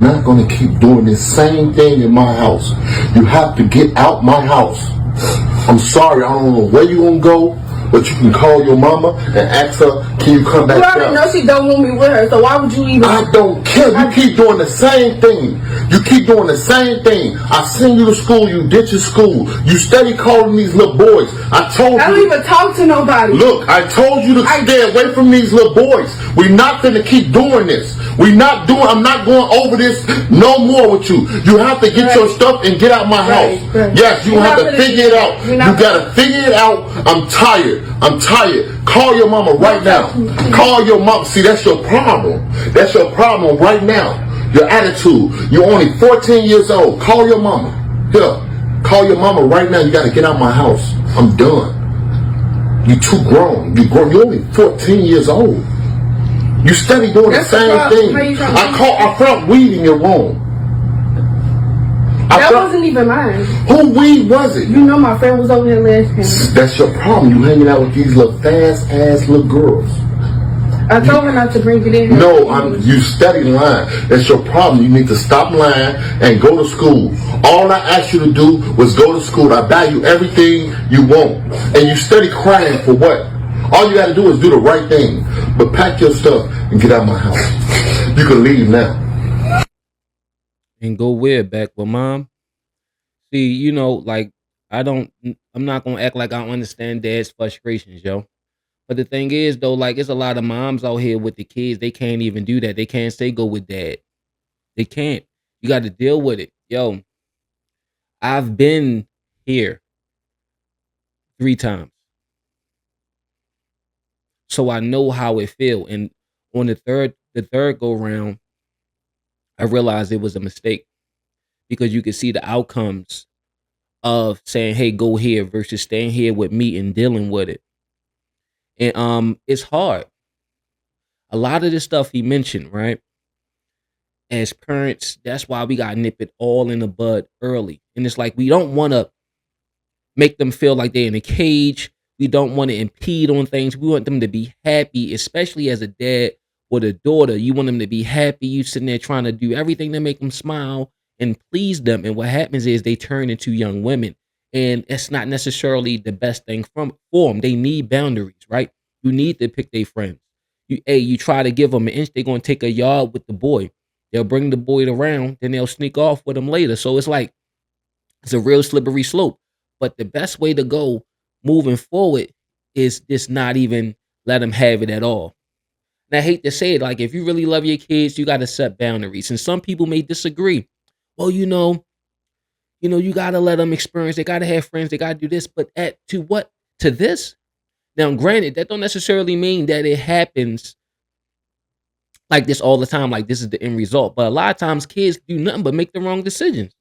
Not gonna keep doing the same thing in my house. You have to get out my house. I'm sorry, I don't know where you gonna go, but you can call your mama and ask her, can you come back You already know she don't want me with her, so why would you even... I don't care. You keep doing the same thing. You keep doing the same thing. I send you to school, you ditch your school. You steady calling these little boys. I don't even talk to nobody. Look, I told you to stay away from these little boys. We're not gonna keep doing this. I'm not going over this no more with you. You have to get your stuff and get out my house. Yes, you have to figure it out. You gotta figure it out. I'm tired. Call your mama right now. Call your mom. See, that's your problem. That's your problem right now. Your attitude. You're only 14 years old. Call your mama. Here. Call your mama right now. You gotta get out my house. I'm done. You too grown. You're only 14 years old. You steady doing the same thing. I found weed in your room. That wasn't even mine. Who weed was it? You know my friend was over here last time. That's your problem. You hanging out with these little fast ass little girls. I told her not to bring it in. No, you steady lying. That's your problem. You need to stop lying and go to school. All I asked you to do was go to school. I buy you everything you want. And you steady crying for what? All you gotta do is do the right thing. But pack your stuff and get out of my house. You can leave now. And go where? Back with mom? See, you know, like, I'm not gonna act like I understand dad's frustrations, yo. But the thing is, though, like, it's a lot of moms out here with the kids. They can't even do that. They can't say go with dad. They can't. You got to deal with it. Yo, I've been here 3 times. So I know how it feel. And on the third go round, I realized it was a mistake because you could see the outcomes of saying, hey, go here versus staying here with me and dealing with it. And it's hard. A lot of the stuff he mentioned, right? As parents, that's why we gotta nip it all in the bud early. And it's like we don't want to make them feel like they're in a cage. We don't want to impede on things. We want them to be happy, especially as a dad with a daughter. You want them to be happy. You sitting there trying to do everything to make them smile and please them. And what happens is they turn into young women. And it's not necessarily the best thing for them. They need boundaries, right? You need to pick their friends. You try to give them an inch, they're going to take a yard with the boy. They'll bring the boy around, then they'll sneak off with him later. So it's like, it's a real slippery slope. But the best way to go moving forward is just not even let them have it at all. And I hate to say it, like, if you really love your kids, you got to set boundaries. And some people may disagree. Well, you got to let them experience. They got to have friends. They got to do this. But to what? To this? Now, granted, that don't necessarily mean that it happens like this all the time, like this is the end result. But a lot of times kids do nothing but make the wrong decisions.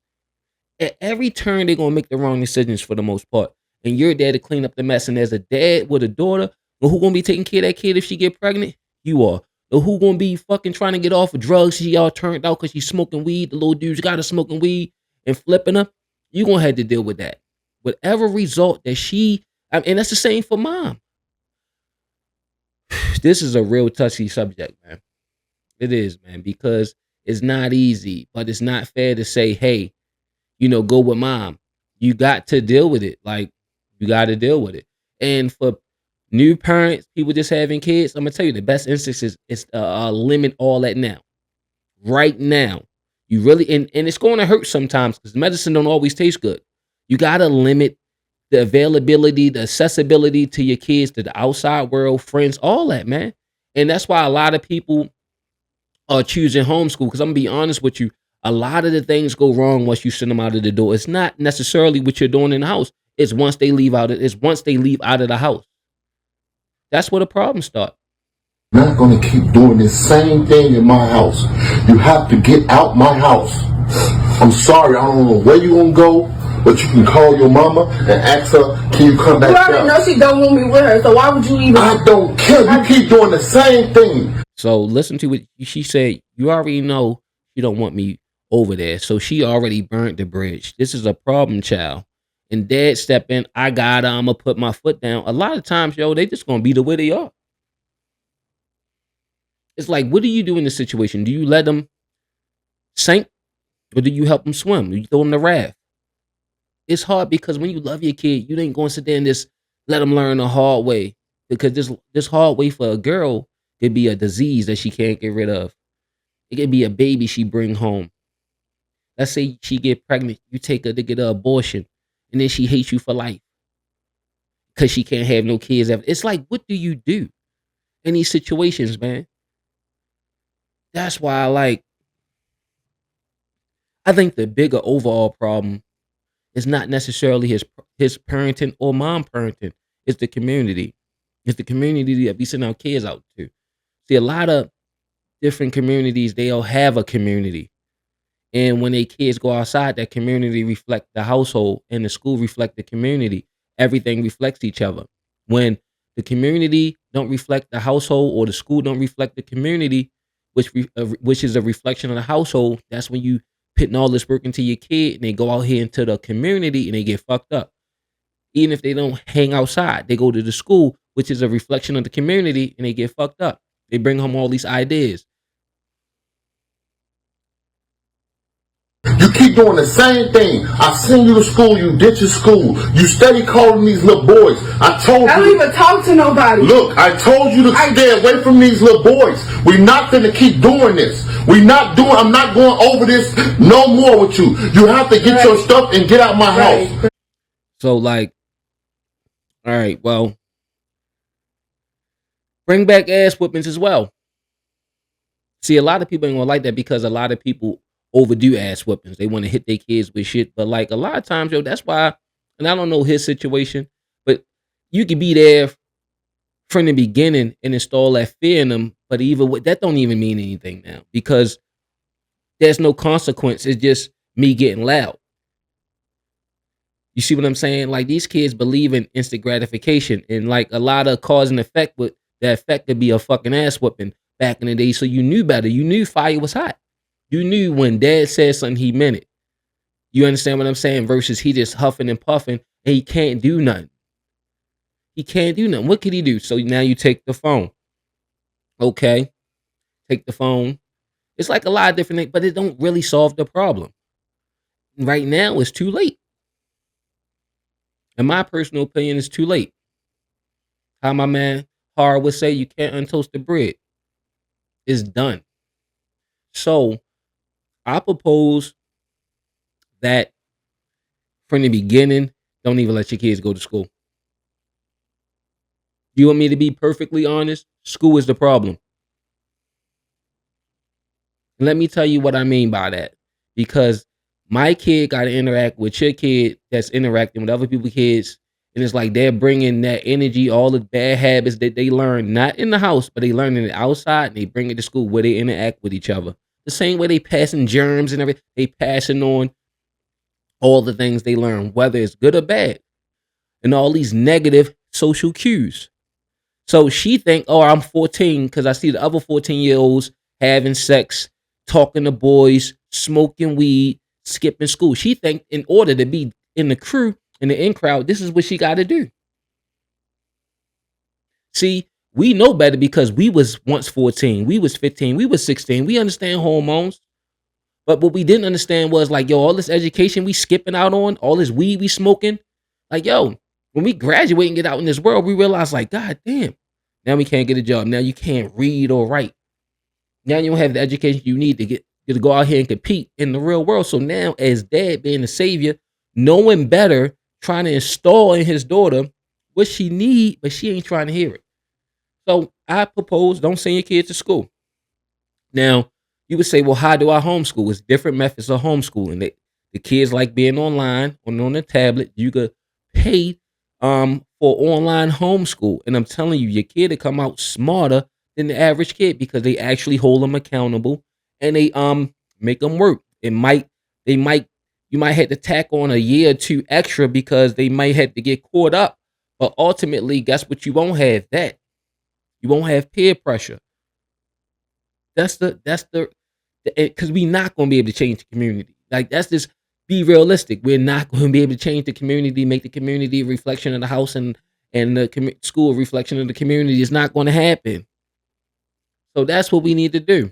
At every turn, they're going to make the wrong decisions for the most part. And you're there to clean up the mess. And as a dad with a daughter, well, who going to be taking care of that kid if she get pregnant? You are. Or who going to be fucking trying to get off of drugs? She all turned out because she's smoking weed. The little dude's got her smoking weed and flipping her. You're going to have to deal with that. Whatever result that and that's the same for mom. This is a real touchy subject, man. It is, man, because it's not easy, but it's not fair to say, hey, go with mom. You got to deal with it. Like, you got to deal with it. And for new parents, people just having kids, I'm going to tell you the best instance is limit all that now. Right now. You really, and it's going to hurt sometimes because medicine don't always taste good. You got to limit the availability, the accessibility to your kids, to the outside world, friends, all that, man. And that's why a lot of people are choosing homeschool. Because I'm going to be honest with you, a lot of the things go wrong once you send them out of the door. It's not necessarily what you're doing in the house. It's once they leave out of the house. That's where the problems start. Not gonna keep doing the same thing in my house. You have to get out my house. I'm sorry, I don't know where you gonna go, but you can call your mama and ask her, can you come back? You already know she don't want me with her, so why would you even? I don't care. You keep doing the same thing. So listen to what she said. You already know you don't want me over there, so she already burnt the bridge. This is a problem child. And dad step in, I'm gonna put my foot down. A lot of times, they just gonna be the way they are. It's like, what do you do in this situation? Do you let them sink, or do you help them swim? Do you throw them the raft? It's hard because when you love your kid, you ain't going to sit there and just let them learn the hard way. Because this hard way for a girl could be a disease that she can't get rid of. It could be a baby she bring home. Let's say she get pregnant, you take her to get an abortion, and then she hates you for life because she can't have no kids. It's like, what do you do in these situations, man? That's why I think the bigger overall problem is not necessarily his parenting or mom parenting. It's the community. It's the community that we send our kids out to. See, a lot of different communities, they'll have a community. And when they kids go outside, that community reflect the household and the school reflect the community. Everything reflects each other. When the community don't reflect the household or the school don't reflect the community, which is a reflection of the household, that's when you putting all this work into your kid and they go out here into the community and they get fucked up. Even if they don't hang outside, they go to the school, which is a reflection of the community, and they get fucked up. They bring home all these ideas. You keep doing the same thing. I send you to school, you ditch your school. You steady calling these little boys. I told I you. don't even talk to nobody. Look, I told you to stay away from these little boys. We're not gonna keep doing this. I'm not going over this no more with you. You have to get your stuff and get out my house. So all right, well, bring back ass whippings as well. See, a lot of people ain't gonna like that because a lot of people overdo ass whippings. They want to hit their kids with shit. But a lot of times, that's why, and I don't know his situation, but you can be there from the beginning and install that fear in them. But that don't even mean anything now because there's no consequence. It's just me getting loud. You see what I'm saying? These kids believe in instant gratification and a lot of cause and effect, but that effect could be a fucking ass whipping back in the day. So you knew better. You knew fire was hot. You knew when dad said something, he meant it. You understand what I'm saying? Versus he just huffing and puffing and he can't do nothing. He can't do nothing. What could he do? So now you take the phone. Okay. Take the phone. It's a lot of different things, but it don't really solve the problem. Right now, it's too late. In my personal opinion, it's too late. How my man Har would say, you can't untoast the bread. It's done. So I propose that from the beginning, don't even let your kids go to school. You want me to be perfectly honest? School is the problem. Let me tell you what I mean by that. Because my kid got to interact with your kid that's interacting with other people's kids. And it's they're bringing that energy, all the bad habits that they learn, not in the house, but they learn it outside and they bring it to school where they interact with each other. The same way they passing germs and everything, they passing on all the things they learn, whether it's good or bad, and all these negative social cues. So she think, oh, I'm 14 because I see the other 14-year-olds having sex, talking to boys, smoking weed, skipping school. She think in order to be in the crew, in the in crowd, this is what she got to do. See, we know better because we was once 14, we was 15, we was 16. We understand hormones. But what we didn't understand was all this education we skipping out on, all this weed we smoking. When we graduate and get out in this world, we realize God damn, now we can't get a job. Now you can't read or write. Now you don't have the education you need to go out here and compete in the real world. So now as dad being the savior, knowing better, trying to install in his daughter what she need, but she ain't trying to hear it. So I propose don't send your kids to school. Now, you would say, well, how do I homeschool? It's different methods of homeschooling. The kids like being online or on the tablet. You could pay for online homeschool. And I'm telling you, your kid will come out smarter than the average kid because they actually hold them accountable and they make them work. You might have to tack on a year or two extra because they might have to get caught up. But ultimately, guess what? You won't have that. You won't have peer pressure. That's because we're not going to be able to change the community. That's just be realistic. We're not going to be able to change the community, make the community a reflection of the house and the school a reflection of the community. It's not going to happen. So that's what we need to do.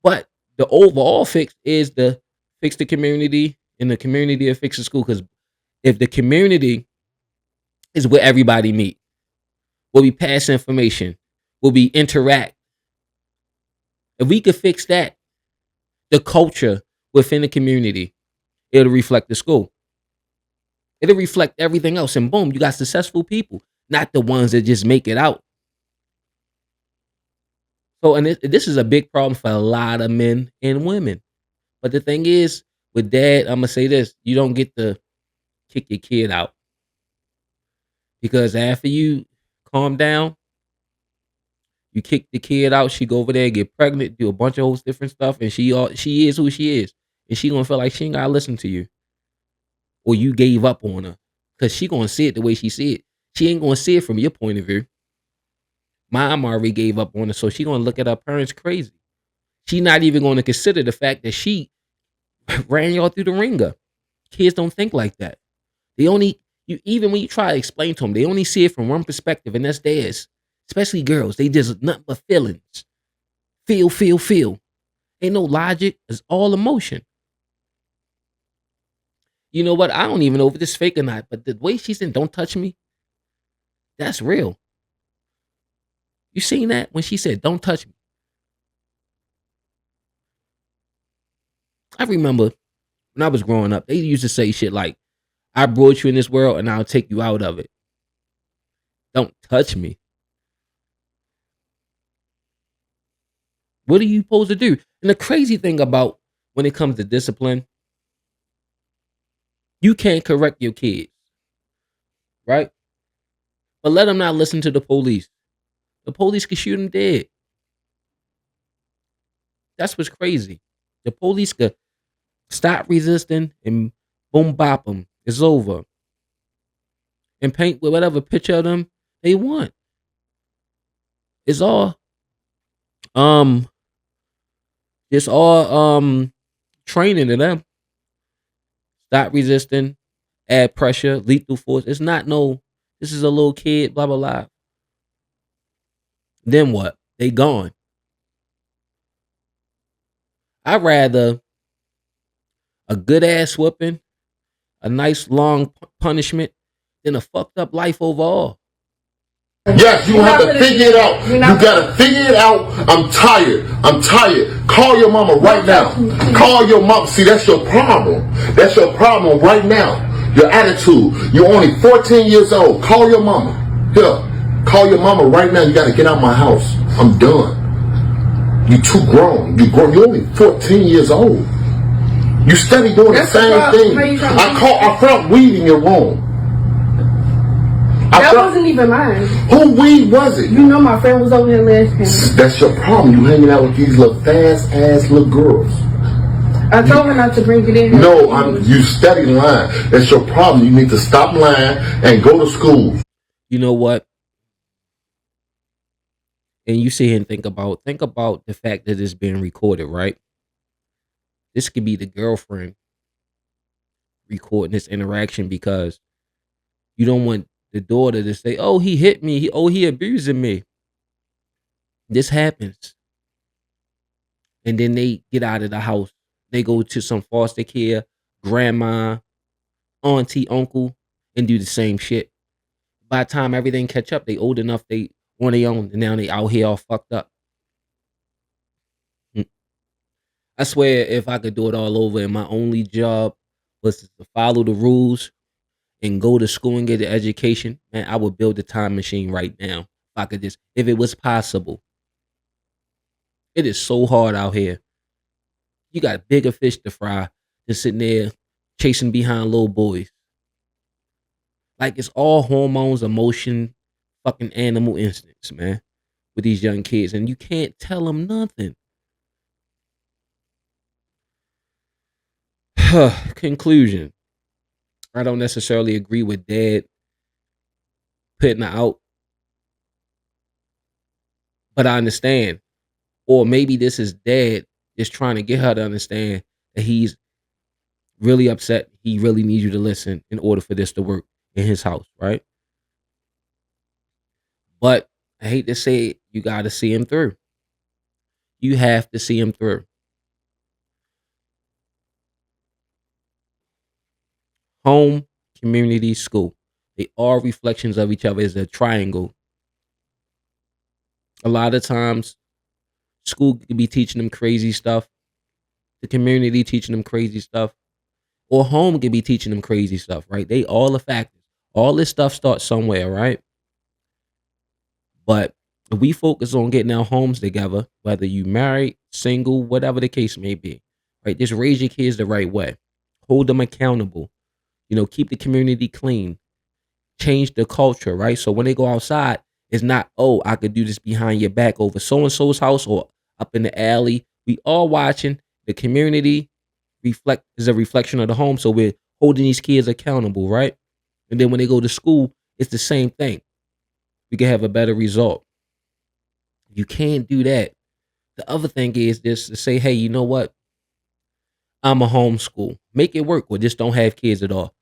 But the overall fix is the fix the community, and the community to fix the school. Because if the community is where everybody meet, where we pass information, where we interact, if we could fix that, the culture within the community, it'll reflect the school. It'll reflect everything else, and boom, you got successful people, not the ones that just make it out. So, and this is a big problem for a lot of men and women. But the thing is, with dad, I'm gonna say this: you don't get to kick your kid out, because after you calm down, you kick the kid out. She go over there, get pregnant, do a bunch of whole different stuff, and she is who she is, and she gonna feel like she ain't gotta listen to you, or you gave up on her, because she gonna see it the way she see it. She ain't gonna see it from your point of view. Mom already gave up on her, so she gonna look at her parents crazy. She not even gonna consider the fact that she ran y'all through the ringer. Kids don't think like that. They only you even when you try to explain to them, they only see it from one perspective, and that's theirs. Especially girls, they just nothing but feelings. Feel, feel, feel. Ain't no logic. It's all emotion. You know what? I don't even know if it's fake or not, but the way she's in "Don't Touch Me," that's real. You seen that when she said "Don't touch me"? I remember when I was growing up, they used to say shit like, "I brought you in this world and I'll take you out of it. Don't touch me." What are you supposed to do? And the crazy thing about when it comes to discipline, you can't correct your kids, right? But let them not listen to the police. The police could shoot them dead. That's what's crazy. The police could stop resisting and boom bop them. It's over. And paint with whatever picture of them they want. It's all it's all training to them. Stop resisting, add pressure, lethal force. It's not no, this is a little kid, blah blah blah. Then what? They gone. I'd rather a good ass whooping, a nice long punishment, than a fucked up life overall. Yes, you You're have not to gonna figure do it that. out. You're You not gotta figure it out. I'm tired. I'm tired. Call your mama right now. Call your mom. See, that's your problem. That's your problem right now. Your attitude. You're only 14 years old. Call your mama. Here. Call your mama right now. You gotta get out my house. I'm done. You too grown. You grown. You're only 14 years old. You steady doing That's the the same problem. thing. How you trying to I found weed in your room. That wasn't even mine. Who weed was it? You know my friend was over here last time. That's your problem. You hanging out with these little fast ass little girls. I told her not to bring it in here. No, you steady lying. That's your problem. You need to stop lying and go to school. You know what? And you sit here and think about the fact that it's being recorded, right? This could be the girlfriend recording this interaction, because you don't want the daughter to say, "Oh, he hit me. He abusing me." This happens. And then they get out of the house. They go to some foster care, grandma, auntie, uncle, and do the same shit. By the time everything catch up, they old enough, they on their own, and now they out here all fucked up. I swear, if I could do it all over and my only job was to follow the rules and go to school and get an education, man, I would build a time machine right now. If I could just, if it was possible. It is so hard out here. You got bigger fish to fry than sitting there chasing behind little boys. Like, it's all hormones, emotion, fucking animal instincts, man, with these young kids. And you can't tell them nothing. Conclusion. I don't necessarily agree with dad putting her out, but I understand. Or maybe this is dad just trying to get her to understand that he's really upset. He really needs you to listen in order for this to work in his house, right? But I hate to say it, you got to see him through. You have to see him through. Home, community, school. They are reflections of each other. It's a triangle. A lot of times, school could be teaching them crazy stuff. The community teaching them crazy stuff. Or home could be teaching them crazy stuff, right? They all are factors. All this stuff starts somewhere, right? But if we focus on getting our homes together, whether you married, single, whatever the case may be, right? Just raise your kids the right way. Hold them accountable. Keep the community clean. Change the culture, right? So when they go outside, it's not, oh, I could do this behind your back over so-and-so's house or up in the alley. We all watching. The community is a reflection of the home. So we're holding these kids accountable, right? And then when they go to school, it's the same thing. We can have a better result. You can't do that. The other thing is just to say, hey, you know what? I'm a homeschool. Make it work or just don't have kids at all.